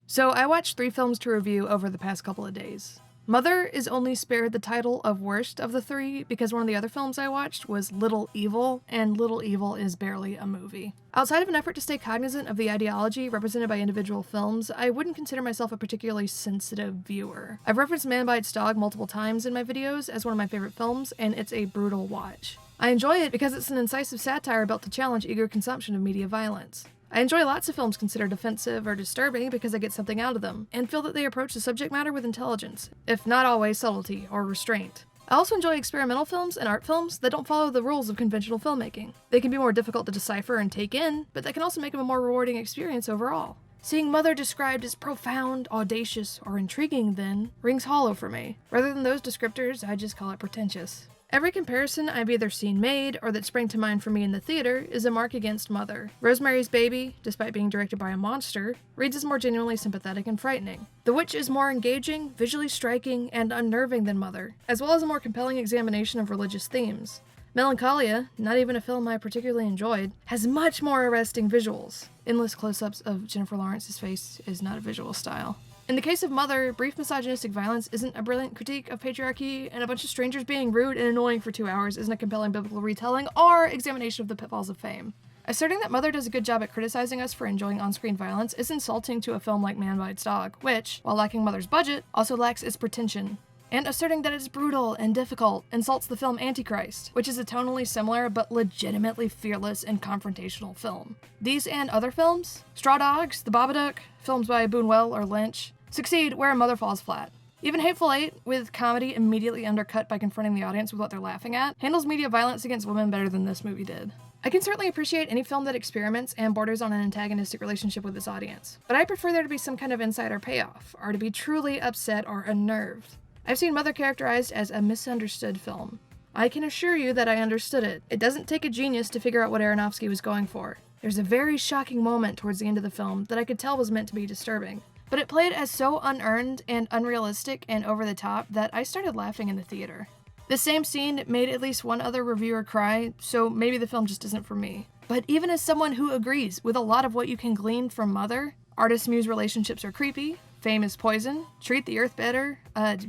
So I watched 3 films to review over the past couple of days. Mother is only spared the title of worst of the 3 because one of the other films I watched was Little Evil, and Little Evil is barely a movie. Outside of an effort to stay cognizant of the ideology represented by individual films, I wouldn't consider myself a particularly sensitive viewer. I've referenced Man Bites Dog multiple times in my videos as one of my favorite films, and it's a brutal watch. I enjoy it because it's an incisive satire built to challenge eager consumption of media violence. I enjoy lots of films considered offensive or disturbing because I get something out of them, and feel that they approach the subject matter with intelligence, if not always subtlety or restraint. I also enjoy experimental films and art films that don't follow the rules of conventional filmmaking. They can be more difficult to decipher and take in, but that can also make them a more rewarding experience overall. Seeing Mother described as profound, audacious, or intriguing, then, rings hollow for me. Rather than those descriptors, I just call it pretentious. Every comparison I've either seen made or that sprang to mind for me in the theater is a mark against Mother. Rosemary's Baby, despite being directed by a monster, reads as more genuinely sympathetic and frightening. The Witch is more engaging, visually striking, and unnerving than Mother, as well as a more compelling examination of religious themes. Melancholia, not even a film I particularly enjoyed, has much more arresting visuals. Endless close-ups of Jennifer Lawrence's face is not a visual style. In the case of Mother, brief misogynistic violence isn't a brilliant critique of patriarchy, and a bunch of strangers being rude and annoying for 2 hours isn't a compelling biblical retelling or examination of the pitfalls of fame. Asserting that Mother does a good job at criticizing us for enjoying on-screen violence is insulting to a film like Man Bites Dog, which, while lacking Mother's budget, also lacks its pretension. And asserting that it's brutal and difficult insults the film Antichrist, which is a tonally similar but legitimately fearless and confrontational film. These and other films, Straw Dogs, The Babadook, films by Buñuel or Lynch, succeed where Mother falls flat. Even Hateful Eight, with comedy immediately undercut by confronting the audience with what they're laughing at, handles media violence against women better than this movie did. I can certainly appreciate any film that experiments and borders on an antagonistic relationship with its audience, but I prefer there to be some kind of insider payoff, or to be truly upset or unnerved. I've seen Mother characterized as a misunderstood film. I can assure you that I understood it. It doesn't take a genius to figure out what Aronofsky was going for. There's a very shocking moment towards the end of the film that I could tell was meant to be disturbing. But it played as so unearned and unrealistic and over the top that I started laughing in the theater. The same scene made at least one other reviewer cry, so maybe the film just isn't for me. But even as someone who agrees with a lot of what you can glean from Mother, artist-muse relationships are creepy, fame is poison, treat the earth better,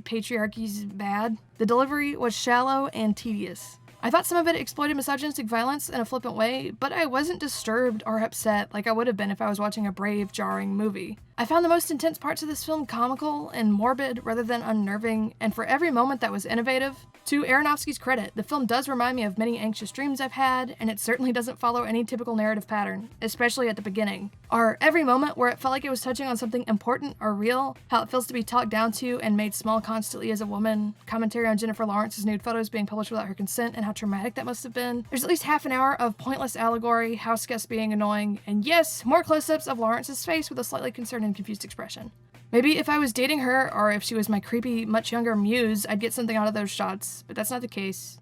patriarchy's bad, the delivery was shallow and tedious. I thought some of it exploited misogynistic violence in a flippant way, but I wasn't disturbed or upset like I would have been if I was watching a brave, jarring movie. I found the most intense parts of this film comical and morbid rather than unnerving, and for every moment that was innovative. To Aronofsky's credit, the film does remind me of many anxious dreams I've had, and it certainly doesn't follow any typical narrative pattern, especially at the beginning. Or every moment where it felt like it was touching on something important or real, how it feels to be talked down to and made small constantly as a woman, commentary on Jennifer Lawrence's nude photos being published without her consent and how traumatic that must have been. There's at least half an hour of pointless allegory, house guests being annoying, and yes, more close-ups of Lawrence's face with a slightly concerned and confused expression. Maybe if I was dating her, or if she was my creepy, much younger muse, I'd get something out of those shots, but that's not the case,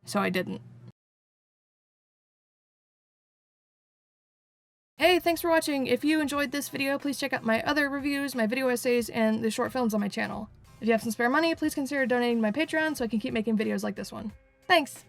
so I didn't. Hey, thanks for watching! If you enjoyed this video, please check out my other reviews, my video essays, and the short films on my channel. If you have some spare money, please consider donating to my Patreon so I can keep making videos like this one. Thanks!